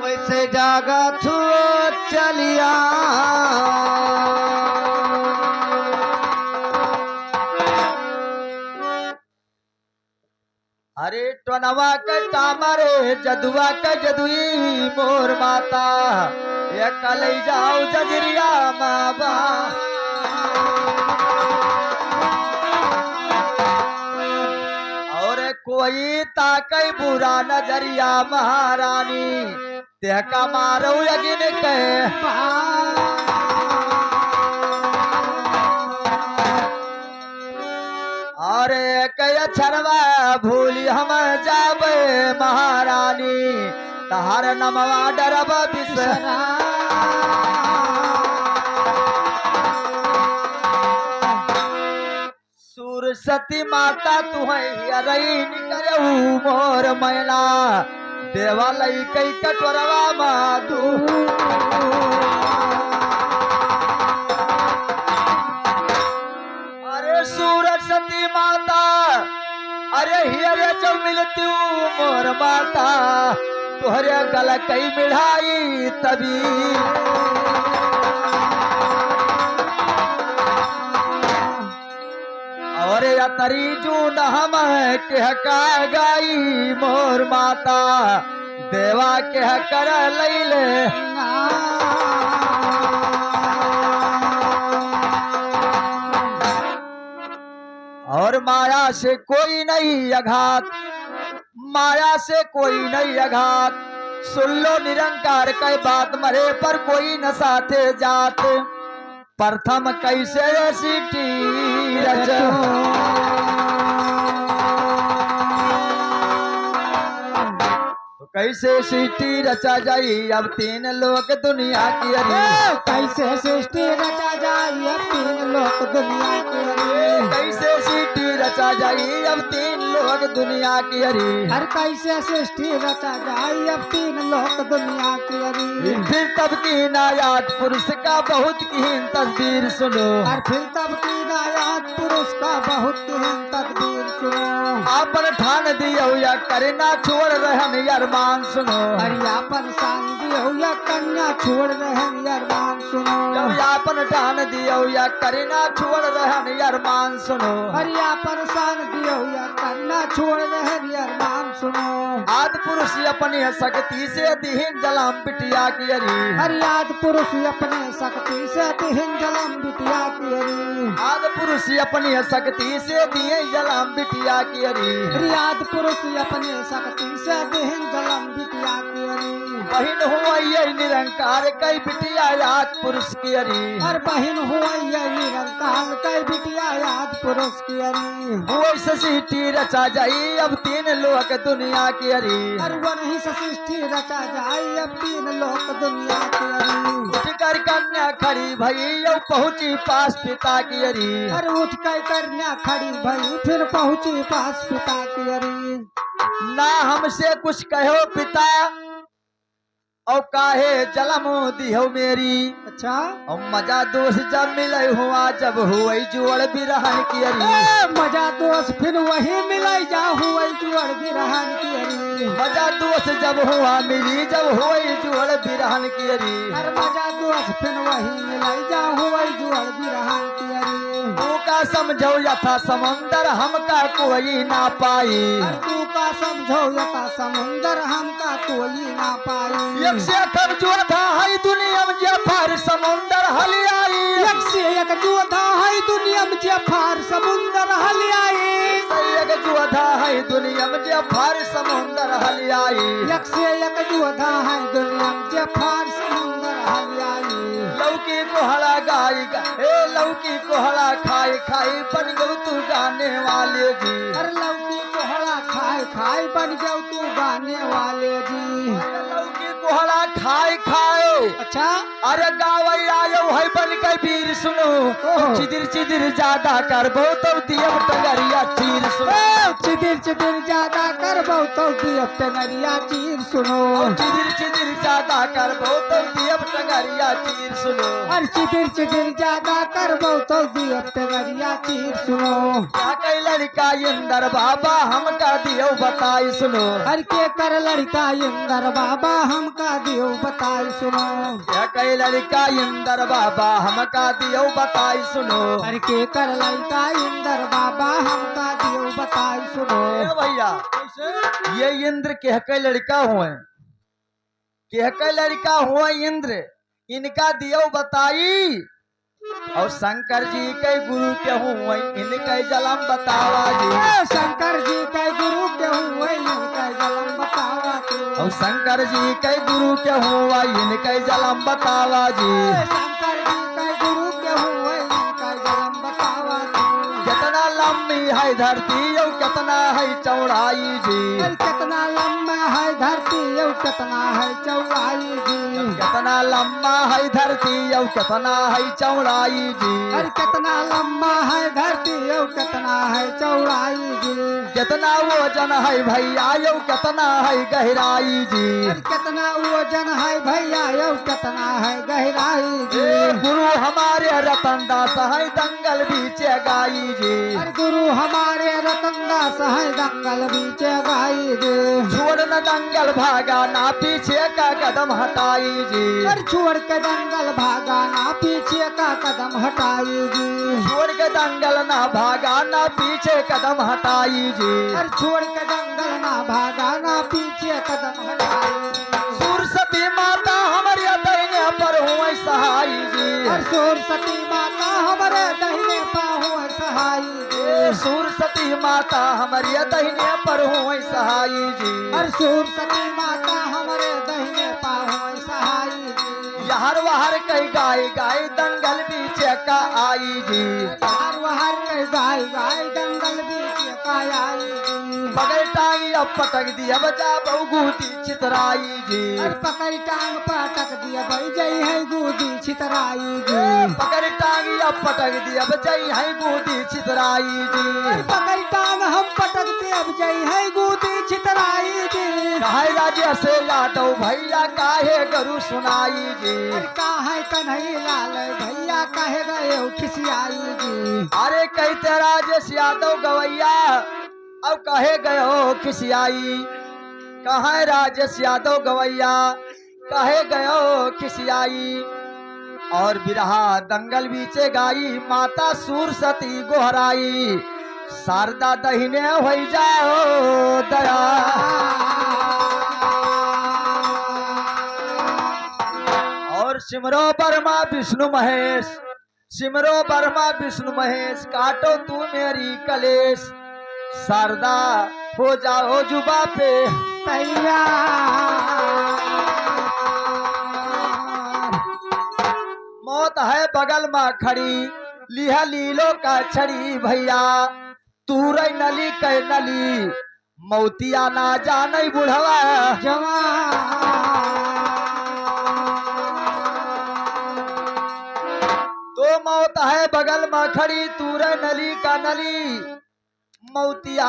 वैसे जागा थू चलिया अरे टनवा के टामरे जदुआ के जदुई मोर माता ये कल जाओ जजरिया माबा और कोई ताकई बुरा नजरिया महारानी ते का मारो यगिन के अरे कया छरवा भूली हम जाबे महारानी तहार नमवा डरब बिसरा सुरसती माता तुहै रईन करऊ मोर मैना देवालय कई कटोरवा माधु सरस्वती माता अरे हियरे जो मिलती मोर माता तुहरे गल कई मिढ़ाई तभी और या तरी जू न हम कहका गाई मोर माता देवा कह कर लैले और माया से कोई नहीं अघात माया से कोई नहीं अघात सुन लो निरंकार कई बात मरे पर कोई न साथे जात प्रथम कैसे सीटी रचो कैसे सृष्टि रचा जाई अब तीन लोक दुनिया की अरे कैसे सृष्टि रचा जाई अब तीन लोक दुनिया की अरे कैसे सृष्टि रचा जाई अब तीन लोक दुनिया की अरे हर कैसे सृष्टि रचा जाई अब तीन लोक दुनिया की अरे फिर तब की नायात पुरुष का बहुत कीन तस्वीर सुनो और फिर तब की नायात पुरुष का बहुत कीन तस्वीर सुनो आपन ठान दियो या करना छोड़ रहन अरमान सुनो हरियापन शांति हो या कन्या छोड़ रहन अरमान सुनो जब यापन ठान दियो या करना छोड़ रहन अरमान सुनो हरियापन शांति हो या कन्या छोड़ रहन अरमान सुनो आद पुरुष अपनी शक्ति से दिहिन जलम बिटिया की अरी हरियाद पुरुष अपने शक्ति से दिहिन जलम बिटिया की अरी आद पुरुष अपनी शक्ति से दिए जलम बिटिया की अरी हरियाद पुरुष अपने शक्ति से दिहिन जलम बिटिया की अरी बहिन हुआ ये निरंकार कई बिटिया याद पुरुष की अरी हर बहिन हुआ ये निरंकार कई बिटिया याद पुरुष की अरी वो सृष्टि रचा जाई अब तीन लोक दुनिया की अरी हर वन ही सृष्टि रचा जाई अब तीन लोक दुनिया की अरी उठकर कन्या खड़ी भई अब पहुंची पास पिता की अरी हर उठ कर कन्या खड़ी भई फिर पहुंची पास पिता की अरी ना हमसे कुछ कहो पिता और काहे जलम दिहो मेरी अच्छा और मजा दोष जब मिले हुआ जब हुई जुअड़ बिरहन की अरी मजा दोष फिर वही मिलाई जा हुई जुअड़ बिरहन की अरी मजा दोष जब हुआ मिली जब हुई जुअड़ बिरहन की अरी हर मजा दोष फिर वही मिलाई जा हुई जुअड़ बिरहन की अरी तू का समझो यथा समुंदर हमका कोई ना पाई तू का समझो यथा समुंदर हमका कोई ना पाई एक से कब जो था है दुनिया में जफर समुंदर हलियाई एक से एक जो था है दुनिया में जफर समुंदर हलियाई एक जो था है दुनिया में जफर समुंदर हलियाई एक से एक जो था है दुनिया में जफर समुंदर हलियाई लौकी को हला गाई हे लौकी को हला खाई खाई बन गयो तू गाने वाले जी अरे लौकी को हला खाई खाई बन गयो तू गाने वाले जी लौकी को हला खाई खाए अच्छा अरे गावई आयो है बन के वीर सुनो चिदिर चिदिर ज्यादा करबो तो दियम टंगरिया चीर सुनो चिदिर चिदिर ज्यादा करबो तो दियम टंगरिया चीर सुनो चिदिर चिदिर ज्यादा कर बहुत दियब टगरिया चीर सुनो। और चिदिर ज्यादा कर तो दियब टगरिया चीर सुनो। क्या कई लड़का इंदर बाबा हमका दियो बताई सुनो। हर के कर लड़का इंदर बाबा हमका दियो बताई सुनो। क्या कई लड़का इंदर बाबा हमका दियो बताई सुनो। हर के कर लड़का इंदर बाबा हमका दियो बताई सुनो। ए भैया ये इंद्र के लड़का हुए, के लड़का हुए इंद्र, इनका दियो बताई। और शंकर जी के गुरु के हुए इनके जलम बतावा जी। शंकर जी के गुरु के हुए इनके जलम बतावा तू। और शंकर जी के गुरु के हुआ इनके जलम बतावा जी। शंकर जी के गुरु के हुए इनके जलम बतावा तू। कितना लंबी है धरती और कितना है चौड़ाई जी। अरे कितना लंबा है धरती और कितना है चौड़ाई जी। कितना लंबा है धरती और कितना है चौड़ाई जी। अरे कितना लंबा है धरती और कितना है चौड़ाई जी। कितना वजन है भैया यो कितना है गहराई जी। अरे कितना वजन है भैया और कितना है गहराई जी। गुरु हमारे रतन दास है दंगल बीच गाई जी। अरे गुरु हमारे रतन दास है दंगल बीच गाई जी। छोड़ न दंगल भागा ना पीछे का कदम हटाई जी। अरे छोड़ के दंगल भागा ना पीछे का कदम हटाई जी। छोड़ के दंगल ना भागा ना पीछे कदम हटाई जी। अरे छोड़ के दंगल ना भागा ना पीछे कदम हटाई जी। सरस्वती माता हमारे दाहिने पर हुए सहाय जी। और सरस्वती माता हमारे दाहिने पाँव सहाय जी। सरस्वती माता हमारी दाहिने पर हुए सहाय जी। और सरस्वती माता हमारे दाहिने पाँव सहाय जी। यहर वहर कई गाय गाय दंगल बीच का आई जी। हर वहर के गाय गाय दंगल बीच का आई जी। बगल टांगी अब पटक दिया बजा बहु गुदी चितराई जी। और पकड़ टांग पटक दिया भाई जय है गुदी छितराई जी। पकड़ टांगी अब पटक दिया बजाई है गुदी चितराई और जी। पकड़ टांग हम पटक दे अब जय है गुदी छितराई जी। काहे राज्य से यादव भैया काहे गरु सुनाई जी। और काहे कन्हई लाल भैया काहे गए खिसियाई जी। अरे कहते राजेश यादव गवैया अब कहे गए हो खिसियाई। कहे राजेश यादव गवैया कहे गए हो खिसियाई। और बिरहा दंगल बीचे गाई माता सरस्वती गोहराई। शारदा दहिने हो जाओ दया। और सिमरो बर्मा विष्णु महेश, सिमरो बर्मा विष्णु महेश काटो तू मेरी कलेश। शारदा हो जाओ जुबा पे तैयार। मौत है बगल में खड़ी लिहा लीलो का छड़ी भैया। तू रही नली कह नली मौतिया ना जाने बुढ़वा। जवान तो मौत है बगल में खड़ी तू रही नली का नली मौतिया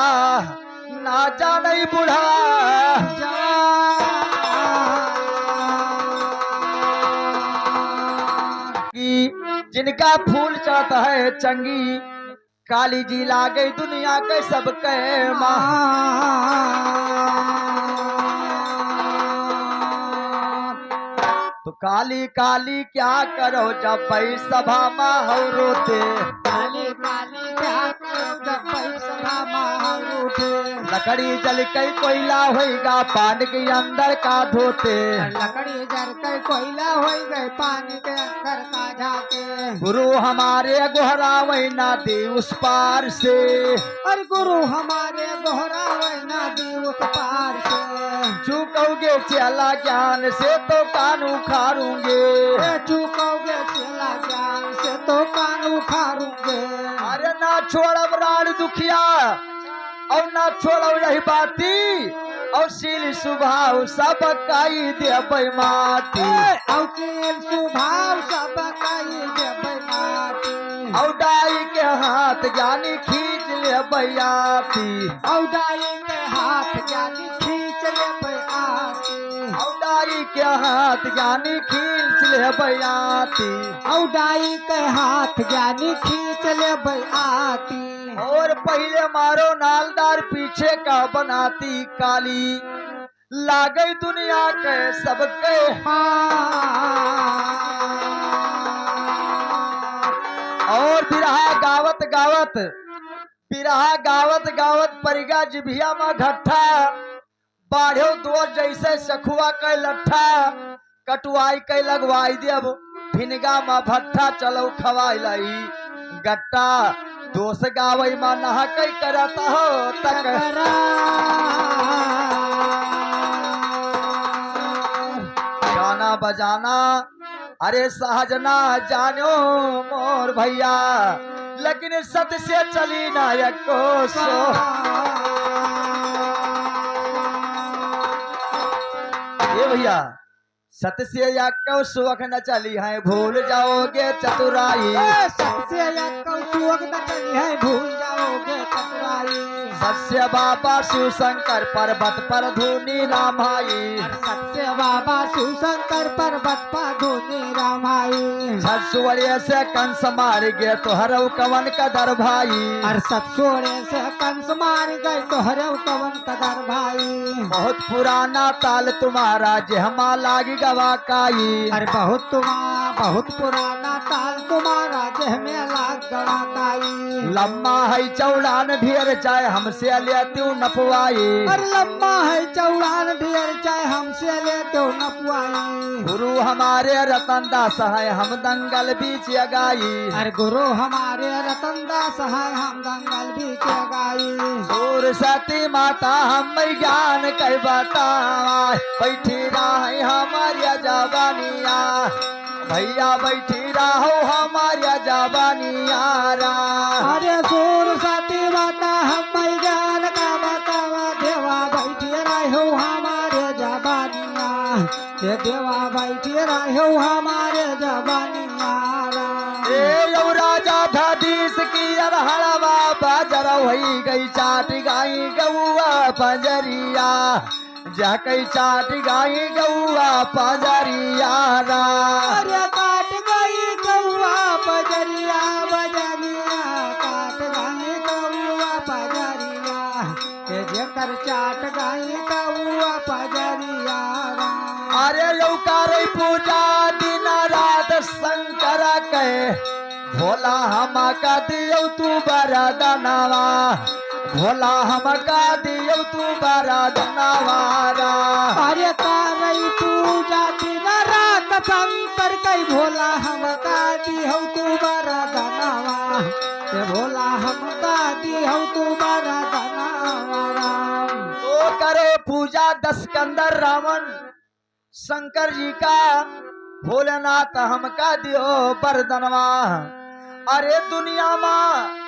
ना जाने बुढ़वा। जिनका फूल चढ़ता है चंगी काली जी ला गई दुनिया के सबके माँ। तो काली काली क्या करो जब भाई सभा में हो रोते। काली काली क्या करो जब भाई सभा में रोते। लकड़ी जल के कोयला होगा पानी के अंदर का धोते। लकड़ी जल कर कोयला हो गए पानी के अंदर का झाके। गुरु हमारे गोहरा वही दे उस पार से। और गुरु हमारे गोहरा वही दे उस पार से। चूकोगे चला ज्ञान से तो कान उखाड़ूंगे। चूकोगे चला ज्ञान से तो कान उखाड़ूंगे। अरे ना छोड़ब राण दुखिया और ना छोड़ब रही बाती। और सील स्वभाव सब काई देबै माटी। औकील स्वभाव सब काई देबै माटी। और डाई के हाथ ज्ञानी खींच ले बयाती। और डाई के हाथ ज्ञानी खींच ले बयाती। और डाई के हाथ ज्ञानी खींच ले बयाती। औडाई के हाथ ज्ञानी खींच ले आती। और पहले मारो नालदार पीछे का बनाती काली, लागई दुनिया के सबके और बिरहा गावत गावत परिगा जिभिया में घट्ठा, बाढ़ो दो जैसे सखुआ के लट्ठा, कटुआई के लगवाई देव भिनगा में भट्ठा, चलो खवाई लाई गट्टा, दोष गावई में नहा कई करता हो तक गाना बजाना। अरे सहजना जानो मोर भैया, लेकिन सत से चली नायक को सो। ये भैया सत से या कौ सुख न चली है, भूल जाओगे चतुराई। सत से या कौ सुख न चली है, भूल जाओगे चतुराई। सत्य बाबा शिव शंकर पर्वत पर धुनी रामाई। सत्य बाबा शिव शंकर पर्वत पर धुनी रामाई। सत्सुवरे से कंस मार गए तो हरव कवन कदर भाई। और सत्सुवरे से कंस मार गए तो हरव कवन कदर भाई। बहुत पुराना ताल तुम्हारा जेहमा लागी गवा काई। और बहुत पुराना ताल तुम्हारा जेहमे लाग गवा काई। लम्मा है चौड़ान ढेर चाहे हमसे लेती नपवाई। और लम्मा है चौड़ान ढेर चाहे हमसे लेते नपवाई। गुरु हमारे रतन दास है हम दंगल बीच गाई। और गुरु हमारे रतन दास है हम दंगल बीच गाई। सूर सती माता हम ज्ञान कह बतावा, बैठी रही हमारी जवानिया भैया, बैठी रहो हमारी जवानिया। अरे सूर सती माता हम ज्ञान का बतावा, देवा बैठी रहो हमारे जवानिया। ये देवा बैठी रहो हमारे जवानिया। ए राजा धीस की अरहड़वा बाजर वही गई चाट गाई गौआ पंजरिया, जा कई चाट गाई गौआ पंजरिया। अरे काट गई गौआ पंजरिया बजनिया, काट गई गौआ पंजरिया। के जेकर चाट गई गौआ पंजरिया। अरे लौकार पूजा दिन रात शंकर के, भोला हम का दियो तू बरदनवा, भोला हम का दियो तू बरदनवारा। अरे कारई पूजा दिन रात शंकर कई, भोला हम का दियो तू बरदनवा। ये भोला हम का दियो तू बरदनवा। तो करे पूजा दस कंदर रावण शंकर जी का, भोलेनाथ हमका दियो बरदनवा। अरे दुनिया में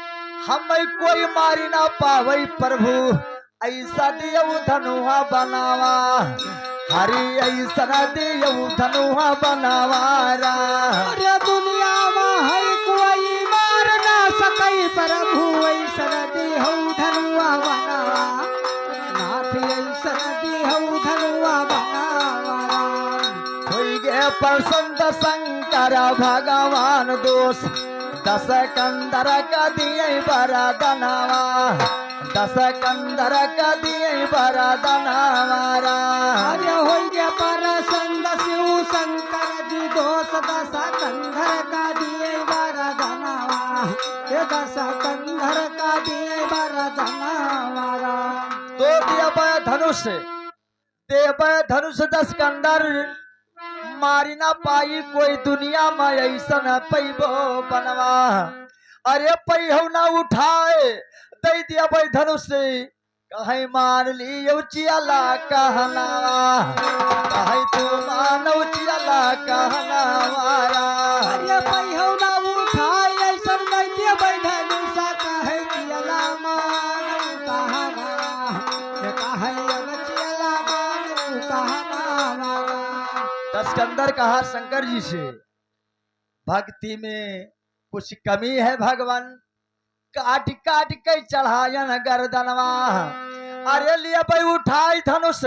हम कोई मारी ना पावई प्रभु, ऐसा दियो धनुहा बनावा, हरी ऐसा दियो धनुहा बनावारा। अरे दुनिया में है कोई मार ना सकई प्रभु, ऐसा दियो धनुआ बनावा, नाथ ऐसा दियो धनुआ बनावा। होई गे प्रसन्न शंकर भगवान दोष, दस कंदर का दिए बरदनवा, दस कंदर का दिए बरदनवारा। अरे होई गे प्रसन्न शिव शंकर जी दोष, दस कंधर का दिए बरदनवा। ये दस कंधर का दिए बरदनवा। तो देव धनुष दस कंदर, मारी ना पाई कोई दुनिया में ऐसा न पैबो बनवा। अरे पैहो न उठाए दे दिया भाई धनुष, कहीं मान लियो चियाला कहनावा, कहीं तू मानो चियाला कहनावारा। अरे पैहो न उठाए ऐसा नहीं दिया भाई धनुष, कहे चियाला मानो कहना, कहे चियाला मानो कहना। दस कंदर कहा शंकर जी से, भक्ति में कुछ कमी है भगवान, काट काट के चढ़ायन गर्दनवा। अरे लिए भाई उठाई धनुष,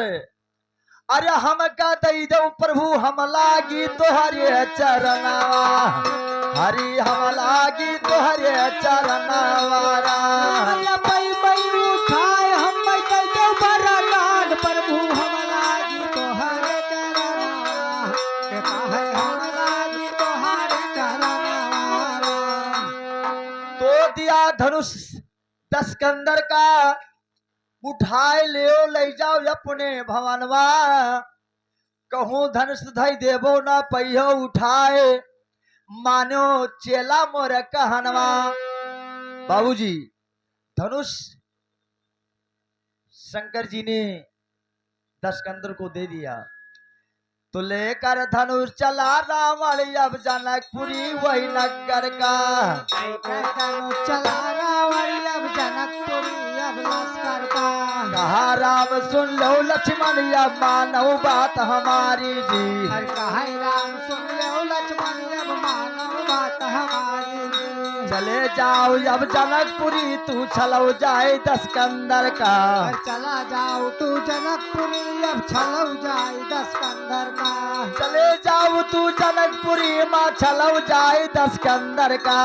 अरे हम का दई दो प्रभु हम लागी तोहरे चरनावा हरि हम लागी तोहरे चरनावा पई पई उठाए हम कह दे बरदान प्रभु हम लागी तोहरे चरनावा के काहे हम लागी तोहरे चरनावा तो दिया धनुष दस्कंदर का उठाए ले ले जाओ अपने भवनवा कहूँ धनुष धई देवो न पहियो उठाए मानो चेला मोर कहनवा बाबूजी धनुष शंकर जी ने दस्कंदर को दे दिया तो लेकर धनुष चला रावण अब जनकपुरी वही नगर का चला रावण अब जनकपुरी अब लश्कर का कहा राम सुन लो लक्ष्मण अब मानो बात हमारी जी कहा राम सुन लो लक्ष्मण अब मानो बात हमारी जी चले जाओ अब जनकपुरी तू चलो जाए दस्कंदर का चला जाओ तू जनकपुरी अब चलो जाए दस्कंदर का चले जाओ तू जनकपुरी माँ चलो जाए दस्कंदर का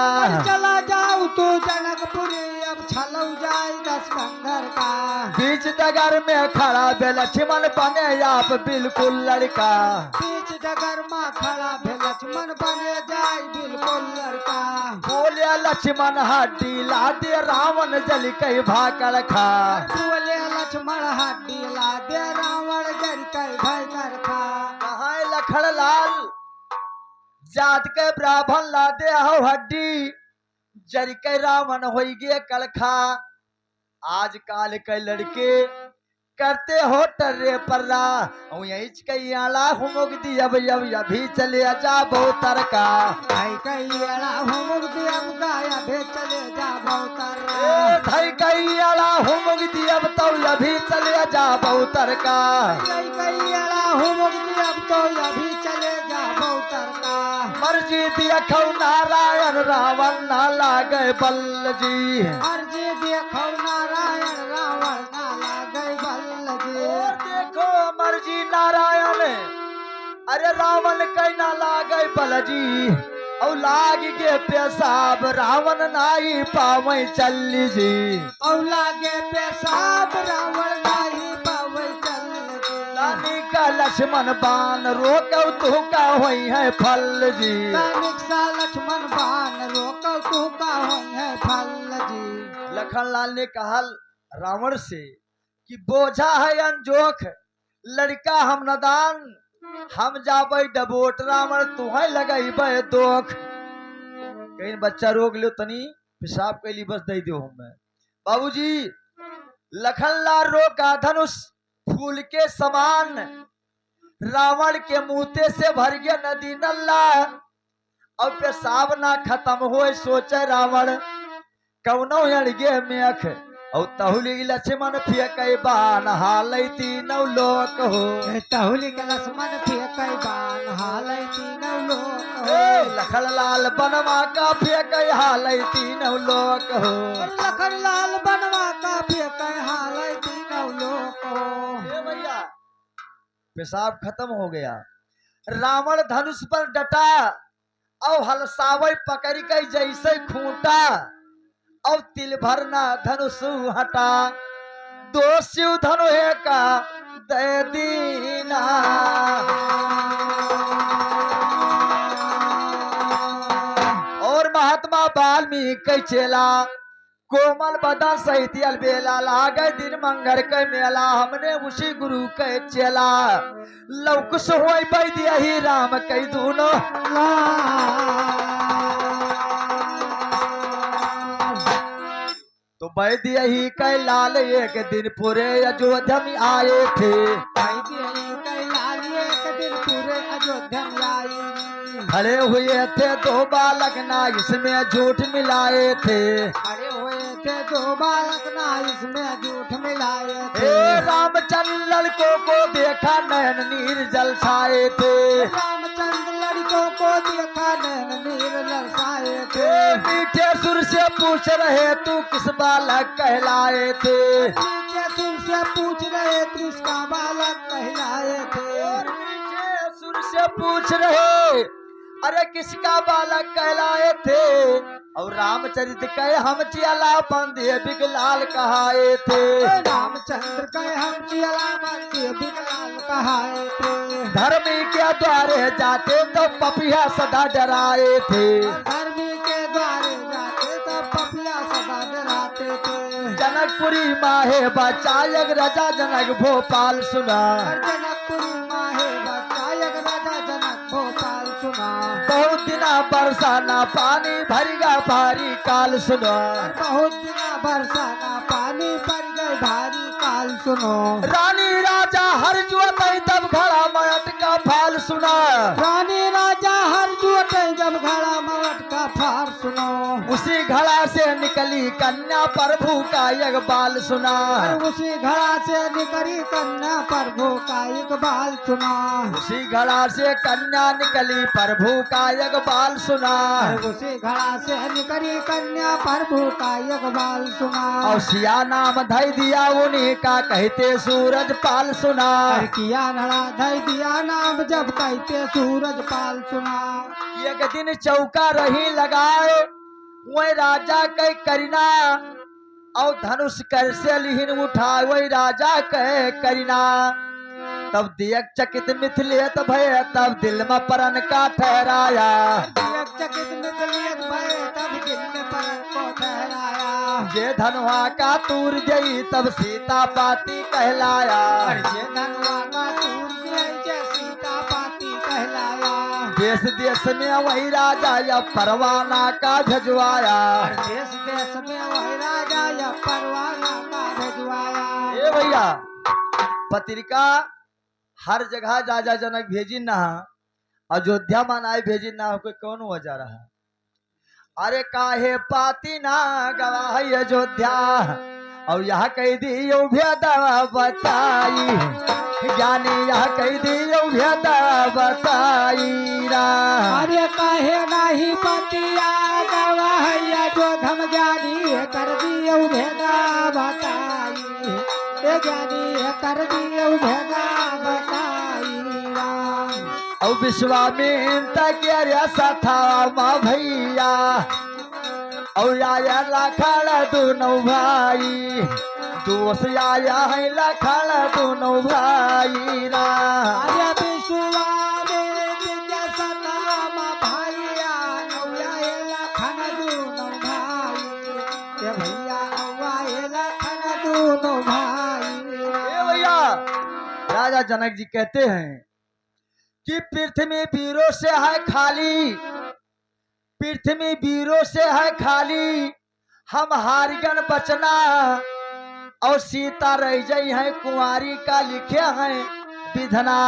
चला जाओ तू जनकपुरी अब चलो जाए दस्कंदर का बीच डगर में खड़ा बे लक्ष्मण बने आप बिल्कुल लड़का बीच डगर में खड़ा बे लक्ष्मण बने जाए बिल्कुल लड़का बोले लक्ष्मण हड्डी ला दे रावण जल कई भाकर खा बोले लक्ष्मण हड्डी ला दे रावण जल कई भाकर खा कहाँ लखन लाल जात के ब्राह्मण ला दे हो हड्डी जर के रावण हो गे कलखा आज काल के लड़के करते हो टर्रे पर्रा यही आला हुमुक दी अब अभी चले जा बहुतर का कई आला हुमुक दी अब गाया भे चले जा बहुतर धई कई आला हुमुक दी अब तो अभी चले जा बहुतर का कई आला हुमुक दी अब तो अभी चले जा बहुतर का मर्जी देखो नारायण रावण ना लागे बल्ल जी मर्जी देखो नारायण रावण ना लागे बल्ल जी देखो मर्जी नारायण अरे रावण कई ना लागे बल जी और लाग के पेशाब रावण नाई पावे चल जी और लागे पेशाब रावण नाई पावे चल रानी का लक्ष्मण बाण रोको तू का होई है फल जी सा लक्ष्मण बाण रोको तू का होई है फल जी लखन लाल ने कहा रावण से कि बोझा है अनजोख लड़का हम नदान हम जाबे डबोट रावण तुहे लगेबे दोख कहीं बच्चा रोक लो तनी पेशाब के लिए बस दे दो मैं बाबूजी लखन लाल रोका धनुष फूल के समान रावण के मुंहते से भर गया नदी नल्ला और पेशाब ना खत्म हो सोचे रावण कौनो अड़गे मेख और तहुली लक्ष्मण फेंकै बाण हालै तीनों लोक हो तहुली के लक्ष्मण फेंकै बाण हालै तीनों लोक हो लखन लाल बनवा का फेंकै हालै तीनों लोक हो लखन लाल बनवा का फेंकै हालै तीनों लोक हो भैया पेशाब खत्म हो गया रावण धनुष पर डटा और हलसावे पकड़ के जैसे खूंटा और तिल भरना धनुष हटा दो शिव धनु का दे दीना और महात्मा वाल्मीकि चेला कोमल बदन सहित अलबेला लागे दिन मंगर के मेला हमने उसी गुरु के चेला लौकुश होई बैद यही राम कई दोनों तो बैद यही कै लाल एक दिन पूरे अयोध्या में आए थे बैद यही कै लाल एक दिन पूरे अयोध्या में आए खड़े हुए थे दो बालक ना इसमें झूठ मिलाए थे खड़े हुए थे दो बालक ना इसमें झूठ मिलाए थे रामचंद्र लड़कों को देखा नयन नीर जल छाए थे रामचंद्र लड़कों को देखा नयन नीर जल छाए थे मीठे सुर से पूछ रहे तू किस बालक कहलाए थे। नीचे तुमसे पूछ रहे किसका बालक कहलाए थे। और मीठे सुर से पूछ रहे अरे किसका बालक कहलाए थे। और रामचरित कहे हम चियाला बंदे बिगलाल कहाए थे। रामचंद्र कहे हम चियाला बंदे बिगलाल कहाए थे। धर्मी के द्वारे जाते तो पपिया सदा डराए थे। धर्मी के द्वारे जाते तो पपिया सदा डराते थे। जनकपुरी माहे बचायक राजा जनक भोपाल सुना। जनकपुरी माहे बचायक राजा जनक भोपाल सुना। बहुत दिना बरसा ना पानी भरिगा भारी काल सुना। बहुत दिना बरसा ना पानी पर गए भारी काल सुनो। रानी राजा हर जुअत तब घड़ा मयट का फाल सुना। रानी राजा हर जुअत जब घड़ा मवट का फार सुनो। उसी घड़ा से निकली कन्या प्रभु का एक बाल सुना। और उसी घड़ा से निकली कन्या प्रभु का एक बाल सुना। उसी घड़ा से कन्या निकली प्रभु का एक बाल सुना। और उसी घड़ा से निकली कन्या प्रभु का एक बाल सुना। और सिया नाम धई दिया उन्हीं का कहते सूरज पाल सुना। और किया नड़ा धई दिया नाम जब कहते सूरज पाल सुना। एक दिन चौका रही लगाए वही राजा कह करीना। और धनुष कर से लिहिन उठा वही राजा कह करीना। तब दियक चकित मिथिलेत भय तब दिल में परन का ठहराया। दियक चकित मिथिलेत भय तब दिल में परन को ठहराया। जे धनुआ का तूर जई तब सीता पाती कहलाया। ये धनुआ का तूर जय सीता पाती कहलाया। देश देश में वही राजा या परवाना का भिजवाया। देश देश में वही राजा या परवाना का भिजवाया। ए भैया पत्रिका हर जगह राजा जनक भेजी ना अयोध्या मनाई भेजी ना कोई कौन वजह रहा। अरे काहे पाती ना गवाह अयोध्या और यहाँ कह दियो भेदा बताई। ज्ञानी यहाँ कह दियो भेदा बताई रा। अरे काहे नहीं पतिया गवाह जो धम ज्ञानी कर दियो भेदा बताई। ये ज्ञानी कर दियो भेदा बताई राम। और विश्वामित्र के रसा था माँ भैया। और आया लखड़ दोनों भाई दोस्त आया है लखड़ दोनों भाई रा। अरे विश्वामित्र के सताम भैया नौया लखन दोनों भाई। ये भैया नौया लखन दोनों भाई। ए भैया राजा जनक जी कहते हैं कि पृथ्वी वीरों से है खाली। पृथ्वी वीरों से है खाली हम हारिगन बचना। और सीता रह गई है कुंवारी का लिखे हैं विधना।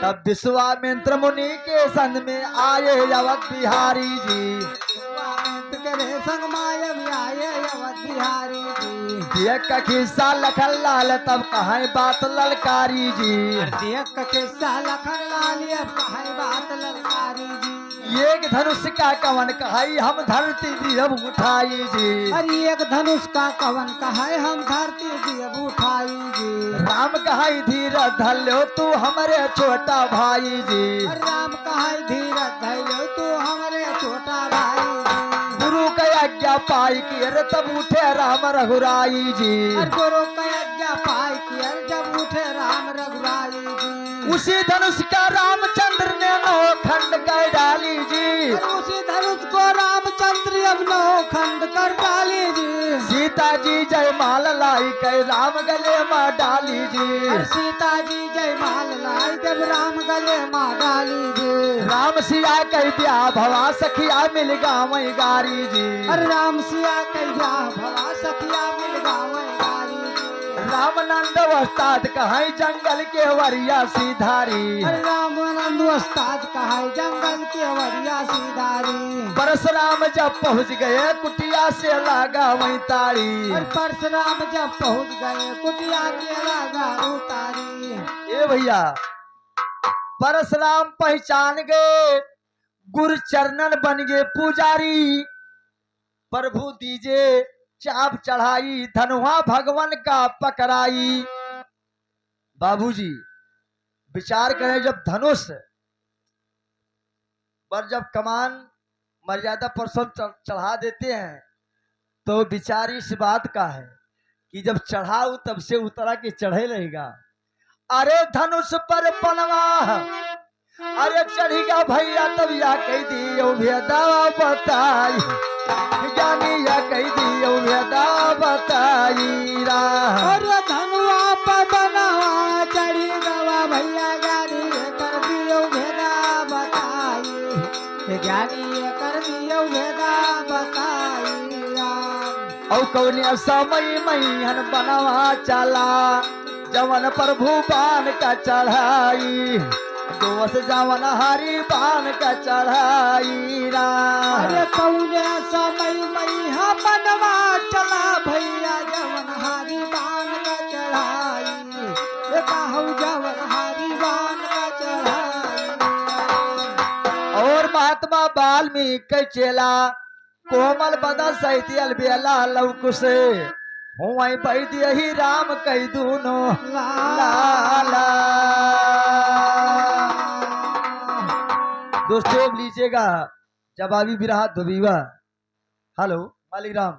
तब विश्वामित्र मुनि के संग में आए अवध बिहारी जी। विश्वामित्र के संग मायवी आए अवध बिहारी जी। एक का खिस्सा लखन लाल तब कहें बात ललकारी जी। देख के किस्सा लखन लाल अब कहे बात ललकारी जी। एक धनुष का कवन कहाई हम धरती दियब उठाई जी। अरे एक धनुष का कवन कहे हम धरती दियब उठाई जी। राम कहाई धीरज धल्यो तू हमारे छोटा भाई जी। अरे राम कहे धीरज धैलो तू हमारे छोटा भाई जी। गुरु का आज्ञा पाई कि अरे तब उठे राम रघुराई जी। अरे गुरु का आज्ञा पाई कि अरे जब उठे राम रघुराई जी। उसी धनुष का रामचंद्र ने नौ खंड कर डाली जी। और उसी धनुष को रामचंद्र अब नौ खंड कर डाली जी। सीता जी जय माल लाई कह राम गले माँ डाली जी। और सीता जी जय माल लाई जब राम गले माँ डाली जी। राम सिया कह ब्याह भवा सखिया मिल गावई गारी जी। और राम सिया कह ब्याह भवा सखिया मिल गावई गारी जी। राम नंद वस्ताद कहाई जंगल के वरिया सीधारी। अरे राम नंद उस्ताद कहाई जंगल के वरिया सीधारी। परशुराम जब पहुंच गए कुटिया से लागा वही ताड़ी। और परशुराम जब पहुंच गए कुटिया के लागा उतारी। ए भैया परशुराम पहचान गए गुरु चरणन बन गए पुजारी। प्रभु दीजे चाप चढ़ाई, धनुआ भगवान का पकड़ाई। बाबूजी विचार करें, जब धनुष पर जब कमान मर्यादा पुरुषोत्तम चढ़ा देते हैं तो विचार इस बात का है कि जब चढ़ाऊ तब से उतरा के चढ़े रहेगा। अरे धनुष पर पनवा, अरे चढ़ेगा भैया तब या कह दियो भेदा बताई, ज्ञानी या कह दियो भेदा बताई रा। अरे धनुआ पर बनवा चढ़ी गवा भैया ज्ञानी कर दियो भेदा बताई, ज्ञानी कर दियो भेदा बताई राम। और कौन समय मैहन बनवा चला, जवन प्रभु बान का चढ़ाई, दोष जवन हरि बान का चढ़ाई राम। अरे कौने समय मैहा बनवा चला भैया जवन हारी बान का चढ़ाई, कहू जवन हारी बान का चढ़ाई। और महात्मा वाल्मीकि चेला कोमल बदन सहित अलबेला लौक से हुआ बैद यही राम कई दोनों लाला। दोस्तों अब लीजिएगा जवाबी बिरहा दुबीवा। हेलो मालिक राम।